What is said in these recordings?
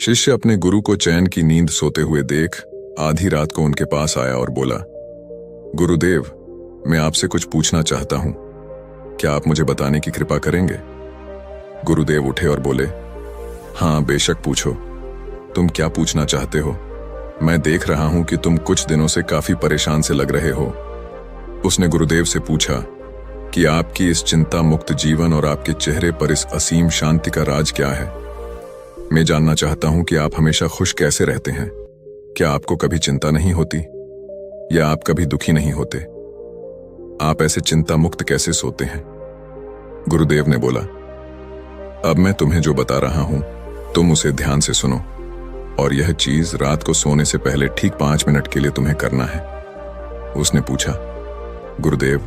शिष्य अपने गुरु को चैन की नींद सोते हुए देख आधी रात को उनके पास आया और बोला, गुरुदेव, मैं आपसे कुछ पूछना चाहता हूं, क्या आप मुझे बताने की कृपा करेंगे? गुरुदेव उठे और बोले, हाँ बेशक पूछो, तुम क्या पूछना चाहते हो? मैं देख रहा हूं कि तुम कुछ दिनों से काफी परेशान से लग रहे हो। उसने गुरुदेव से पूछा कि आपकी इस चिंता मुक्त जीवन और आपके चेहरे पर इस असीम शांति का राज क्या है। मैं जानना चाहता हूं कि आप हमेशा खुश कैसे रहते हैं। क्या आपको कभी चिंता नहीं होती या आप कभी दुखी नहीं होते? आप ऐसे चिंता मुक्त कैसे सोते हैं? गुरुदेव ने बोला, अब मैं तुम्हें जो बता रहा हूं तुम उसे ध्यान से सुनो, और यह चीज रात को सोने से पहले ठीक 5 मिनट के लिए तुम्हें करना है। उसने पूछा, गुरुदेव,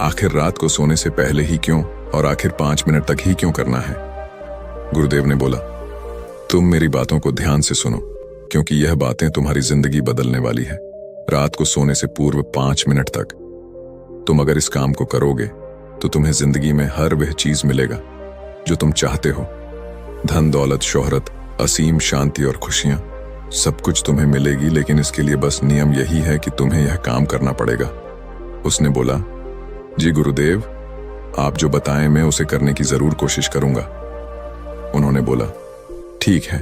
आखिर रात को सोने से पहले ही क्यों और आखिर 5 मिनट तक ही क्यों करना है? गुरुदेव ने बोला, तुम मेरी बातों को ध्यान से सुनो, क्योंकि यह बातें तुम्हारी जिंदगी बदलने वाली है। रात को सोने से पूर्व 5 मिनट तक तुम अगर इस काम को करोगे तो तुम्हें जिंदगी में हर वह चीज मिलेगा जो तुम चाहते हो। धन, दौलत, शोहरत, असीम शांति और खुशियां, सब कुछ तुम्हें मिलेगी, लेकिन इसके लिए बस नियम यही है कि तुम्हें यह काम करना पड़ेगा। उसने बोला, जी गुरुदेव, आप जो बताएं मैं उसे करने की जरूर कोशिश करूंगा। उन्होंने बोला, ठीक है,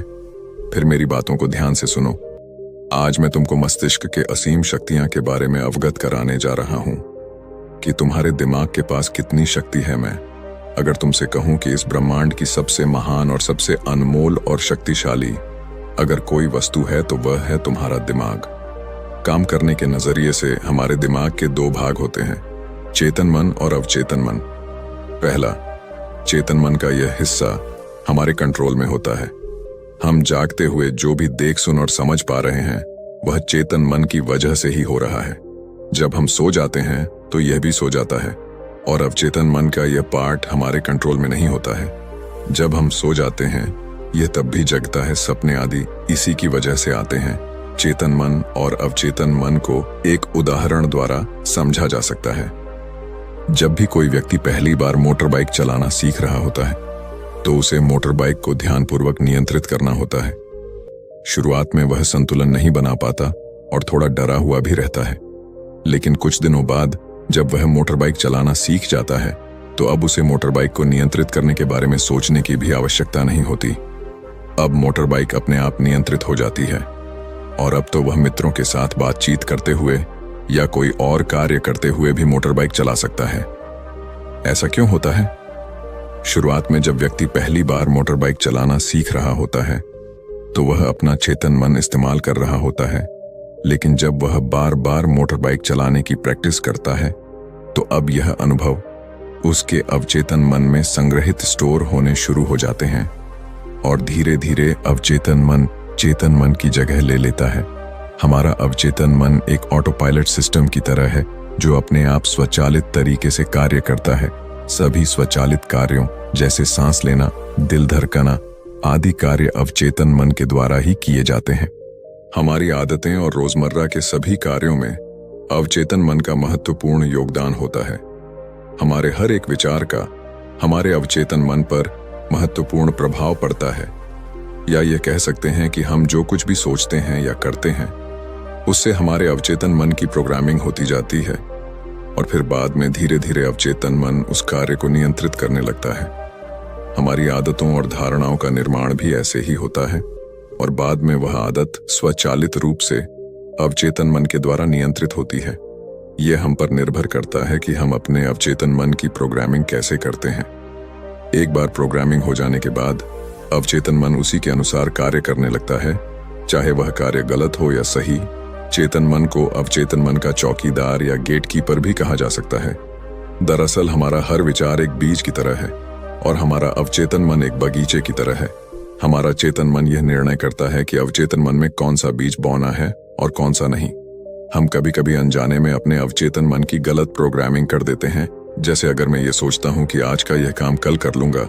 फिर मेरी बातों को ध्यान से सुनो। आज मैं तुमको मस्तिष्क के असीम शक्तियां के बारे में अवगत कराने जा रहा हूं कि तुम्हारे दिमाग के पास कितनी शक्ति है। मैं अगर तुमसे कहूं कि इस ब्रह्मांड की सबसे महान और सबसे अनमोल और शक्तिशाली अगर कोई वस्तु है तो वह है तुम्हारा दिमाग। काम करने के नजरिए से हमारे दिमाग के 2 भाग होते हैं, चेतन मन और अवचेतन मन। पहला, चेतन मन का यह हिस्सा हमारे कंट्रोल में होता है। हम जागते हुए जो भी देख, सुन और समझ पा रहे हैं वह चेतन मन की वजह से ही हो रहा है। जब हम सो जाते हैं तो यह भी सो जाता है, और अवचेतन मन का यह पार्ट हमारे कंट्रोल में नहीं होता है। जब हम सो जाते हैं यह तब भी जगता है, सपने आदि इसी की वजह से आते हैं। चेतन मन और अवचेतन मन को एक उदाहरण द्वारा समझा जा सकता है। जब भी कोई व्यक्ति पहली बार मोटर बाइक चलाना सीख रहा होता है तो उसे मोटर बाइक को ध्यानपूर्वक नियंत्रित करना होता है। शुरुआत में वह संतुलन नहीं बना पाता और थोड़ा डरा हुआ भी रहता है, लेकिन कुछ दिनों बाद जब वह मोटर बाइक चलाना सीख जाता है तो अब उसे मोटर बाइक को नियंत्रित करने के बारे में सोचने की भी आवश्यकता नहीं होती। अब मोटर बाइक अपने आप नियंत्रित हो जाती है, और अब तो वह मित्रों के साथ बातचीत करते हुए या कोई और कार्य करते हुए भी मोटर बाइक चला सकता है। ऐसा क्यों होता है? शुरुआत में जब व्यक्ति पहली बार मोटर बाइक चलाना सीख रहा होता है तो वह अपना चेतन मन इस्तेमाल कर रहा होता है, लेकिन जब वह बार बार मोटर बाइक चलाने की प्रैक्टिस करता है तो अब यह अनुभव उसके अवचेतन मन में संग्रहित स्टोर होने शुरू हो जाते हैं, और धीरे धीरे अवचेतन मन चेतन मन की जगह ले लेता है। हमारा अवचेतन मन एक ऑटो पायलट सिस्टम की तरह है जो अपने आप स्वचालित तरीके से कार्य करता है। सभी स्वचालित कार्यों जैसे सांस लेना, दिल धड़कना आदि कार्य अवचेतन मन के द्वारा ही किए जाते हैं। हमारी आदतें और रोजमर्रा के सभी कार्यों में अवचेतन मन का महत्वपूर्ण योगदान होता है। हमारे हर एक विचार का हमारे अवचेतन मन पर महत्वपूर्ण प्रभाव पड़ता है, या यह कह सकते हैं कि हम जो कुछ भी सोचते हैं या करते हैं उससे हमारे अवचेतन मन की प्रोग्रामिंग होती जाती है, और फिर बाद में धीरे धीरे अवचेतन मन उस कार्य को नियंत्रित करने लगता है। हमारी आदतों और धारणाओं का निर्माण भी ऐसे ही होता है, और बाद में वह आदत स्वचालित रूप से अवचेतन मन के द्वारा नियंत्रित होती है। यह हम पर निर्भर करता है कि हम अपने अवचेतन मन की प्रोग्रामिंग कैसे करते हैं। एक बार प्रोग्रामिंग हो जाने के बाद अवचेतन मन उसी के अनुसार कार्य करने लगता है, चाहे वह कार्य गलत हो या सही। चेतन मन को अवचेतन मन का चौकीदार या गेटकीपर भी कहा जा सकता है। दरअसल हमारा हर विचार एक बीज की तरह है और हमारा अवचेतन मन एक बगीचे की तरह है। हमारा चेतन मन यह निर्णय करता है कि अवचेतन मन में कौन सा बीज बोना है और कौन सा नहीं। हम कभी कभी अनजाने में अपने अवचेतन मन की गलत प्रोग्रामिंग कर देते हैं। जैसे अगर मैं ये सोचता हूँ कि आज का यह काम कल कर लूंगा,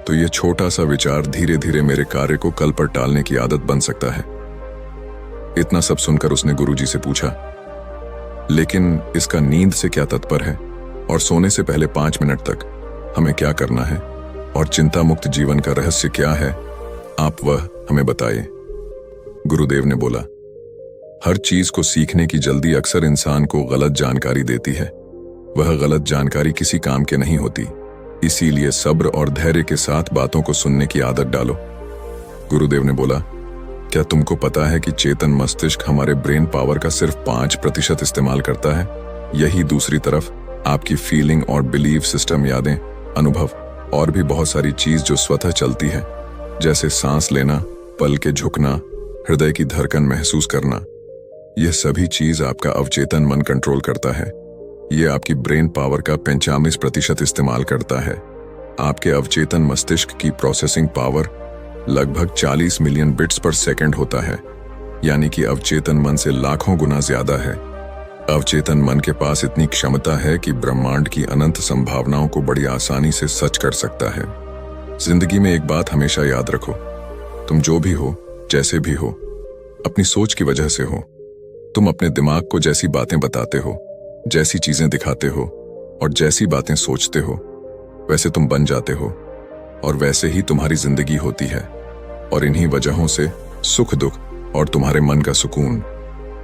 तो यह छोटा सा विचार धीरे धीरे मेरे कार्य को कल पर टालने की आदत बन सकता है। इतना सब सुनकर उसने गुरुजी से पूछा, लेकिन इसका नींद से क्या तात्पर्य है, और सोने से पहले 5 मिनट तक हमें क्या करना है, और चिंता मुक्त जीवन का रहस्य क्या है? आप वह हमें बताइए। गुरुदेव ने बोला, हर चीज को सीखने की जल्दी अक्सर इंसान को गलत जानकारी देती है। वह गलत जानकारी किसी काम के नहीं होती, इसीलिए सब्र और धैर्य के साथ बातों को सुनने की आदत डालो। गुरुदेव ने बोला, क्या तुमको पता है कि चेतन मस्तिष्क हमारे ब्रेन पावर का सिर्फ 5% इस्तेमाल करता है? यही दूसरी तरफ आपकी फीलिंग और बिलीव सिस्टम, यादें, अनुभव और भी बहुत सारी चीज जो स्वतः चलती है, जैसे सांस लेना, पल के झुकना, हृदय की धड़कन महसूस करना, यह सभी चीज आपका अवचेतन मन कंट्रोल करता है। यह आपकी ब्रेन पावर का 95% इस्तेमाल करता है। आपके अवचेतन मस्तिष्क की प्रोसेसिंग पावर लगभग 40 मिलियन बिट्स पर सेकंड होता है, यानी कि अवचेतन मन से लाखों गुना ज्यादा है। अवचेतन मन के पास इतनी क्षमता है कि ब्रह्मांड की अनंत संभावनाओं को बड़ी आसानी से सच कर सकता है। जिंदगी में एक बात हमेशा याद रखो, तुम जो भी हो, जैसे भी हो, अपनी सोच की वजह से हो। तुम अपने दिमाग को जैसी बातें बताते हो, जैसी चीजें दिखाते हो और जैसी बातें सोचते हो, वैसे तुम बन जाते हो और वैसे ही तुम्हारी जिंदगी होती है। और इन्हीं वजहों से सुख दुख और तुम्हारे मन का सुकून,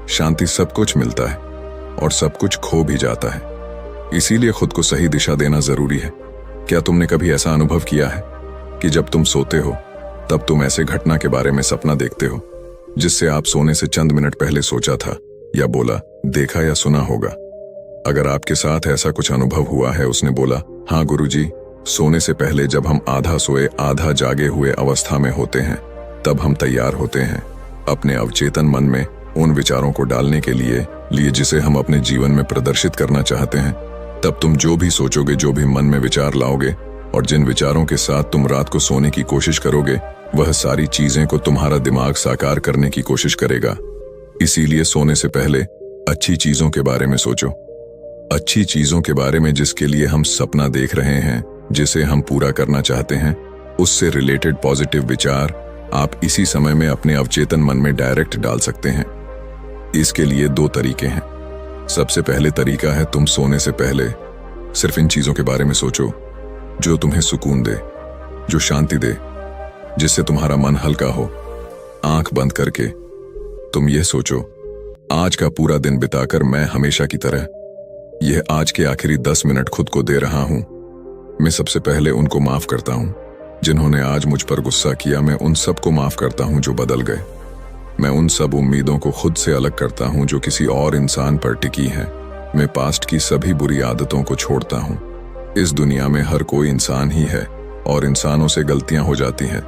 शांति सब कुछ मिलता है और सब कुछ खो भी जाता है। इसीलिए खुद को सही दिशा देना जरूरी है। क्या तुमने कभी ऐसा अनुभव किया है कि जब तुम सोते हो तब तुम ऐसे घटना के बारे में सपना देखते हो जिससे आप सोने से चंद मिनट पहले सोचा था या बोला, देखा या सुना होगा? अगर आपके साथ ऐसा कुछ अनुभव हुआ है, उसने बोला, हाँ गुरुजी, सोने से पहले जब हम आधा सोए आधा जागे हुए अवस्था में होते हैं, तब हम तैयार होते हैं अपने अवचेतन मन में उन विचारों को डालने के लिए जिसे हम अपने जीवन में प्रदर्शित करना चाहते हैं। तब तुम जो भी सोचोगे, जो भी मन में विचार लाओगे और जिन विचारों के साथ तुम रात को सोने की कोशिश करोगे, वह सारी चीजें को तुम्हारा दिमाग साकार करने की कोशिश करेगा। इसीलिए सोने से पहले अच्छी चीजों के बारे में सोचो, अच्छी चीजों के बारे में जिसके लिए हम सपना देख रहे हैं, जिसे हम पूरा करना चाहते हैं, उससे रिलेटेड पॉजिटिव विचार आप इसी समय में अपने अवचेतन मन में डायरेक्ट डाल सकते हैं। इसके लिए 2 तरीके हैं। सबसे पहले तरीका है, तुम सोने से पहले सिर्फ इन चीजों के बारे में सोचो जो तुम्हें सुकून दे, जो शांति दे, जिससे तुम्हारा मन हल्का हो। आंख बंद करके तुम यह सोचो, आज का पूरा दिन बिताकर मैं हमेशा की तरह यह आज के आखिरी 10 मिनट खुद को दे रहा हूं। मैं सबसे पहले उनको माफ करता हूं जिन्होंने आज मुझ पर गुस्सा किया। मैं उन सबको माफ करता हूं जो बदल गए। मैं उन सब उम्मीदों को खुद से अलग करता हूं जो किसी और इंसान पर टिकी हैं। मैं पास्ट की सभी बुरी आदतों को छोड़ता हूं। इस दुनिया में हर कोई इंसान ही है और इंसानों से गलतियां हो जाती हैं,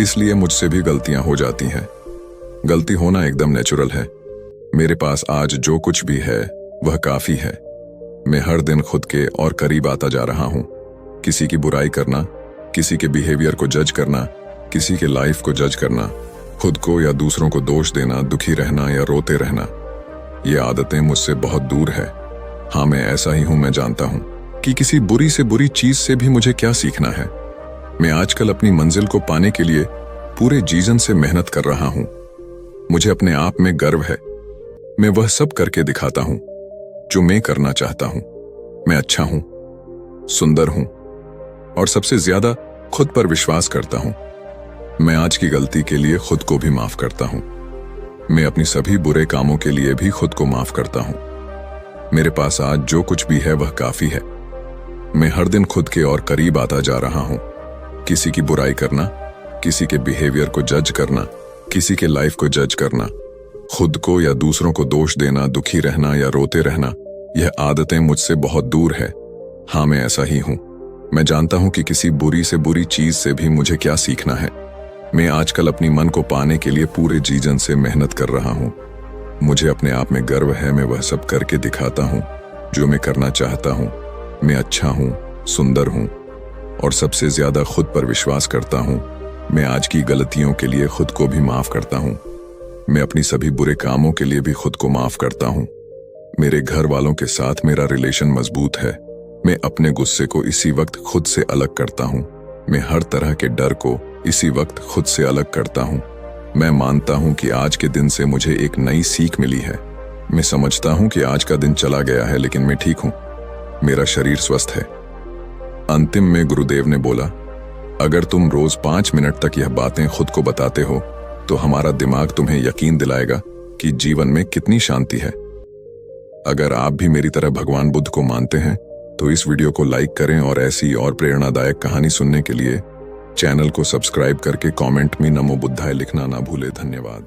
इसलिए मुझसे भी गलतियां हो जाती हैं। गलती होना एकदम नेचुरल है। मेरे पास आज जो कुछ भी है वह काफी है। मैं हर दिन खुद के और करीब आता जा रहा हूं। किसी की बुराई करना, किसी के बिहेवियर को जज करना, किसी के लाइफ को जज करना, खुद को या दूसरों को दोष देना, दुखी रहना या रोते रहना, ये आदतें मुझसे बहुत दूर है। हाँ, मैं ऐसा ही हूं। मैं जानता हूं कि किसी बुरी से बुरी चीज से भी मुझे क्या सीखना है। मैं आजकल अपनी मंजिल को पाने के लिए पूरे जीवन से मेहनत कर रहा हूं। मुझे अपने आप में गर्व है। मैं वह सब करके दिखाता हूं जो मैं करना चाहता हूं। मैं अच्छा हूं, सुंदर हूं और सबसे ज्यादा खुद पर विश्वास करता हूं। मैं आज की गलती के लिए खुद को भी माफ करता हूं। मैं अपनी सभी बुरे कामों के लिए भी खुद को माफ करता हूं। मेरे पास आज जो कुछ भी है वह काफी है। मैं हर दिन खुद के और करीब आता जा रहा हूं। किसी की बुराई करना, किसी के बिहेवियर को जज करना, किसी के लाइफ को जज करना, खुद को या दूसरों को दोष देना, दुखी रहना या रोते रहना, यह आदतें मुझसे बहुत दूर है। हाँ, मैं ऐसा ही हूं। मैं जानता हूं कि किसी बुरी से बुरी चीज से भी मुझे क्या सीखना है। मैं आजकल अपनी मन को पाने के लिए पूरे जीवन से मेहनत कर रहा हूं। मुझे अपने आप में गर्व है। मैं वह सब करके दिखाता हूं जो मैं करना चाहता हूं। मैं अच्छा हूं, सुंदर हूं और सबसे ज्यादा खुद पर विश्वास करता हूं। मैं आज की गलतियों के लिए खुद को भी माफ करता हूं। मैं अपनी सभी बुरे कामों के लिए भी खुद को माफ करता हूं। मेरे घर वालों के साथ मेरा रिलेशन मजबूत है। मैं अपने गुस्से को इसी वक्त खुद से अलग करता हूं। मैं हर तरह के डर को इसी वक्त खुद से अलग करता हूं। मैं मानता हूं कि आज के दिन से मुझे एक नई सीख मिली है। मैं समझता हूं कि आज का दिन चला गया है लेकिन मैं ठीक हूं। मेरा शरीर स्वस्थ है। अंतिम में गुरुदेव ने बोला, अगर तुम रोज 5 मिनट तक यह बातें खुद को बताते हो तो हमारा दिमाग तुम्हें यकीन दिलाएगा कि जीवन में कितनी शांति है। अगर आप भी मेरी तरह भगवान बुद्ध को मानते हैं तो इस वीडियो को लाइक करें और ऐसी और प्रेरणादायक कहानी सुनने के लिए चैनल को सब्सक्राइब करके कमेंट में नमो बुद्धाय लिखना ना भूले। धन्यवाद।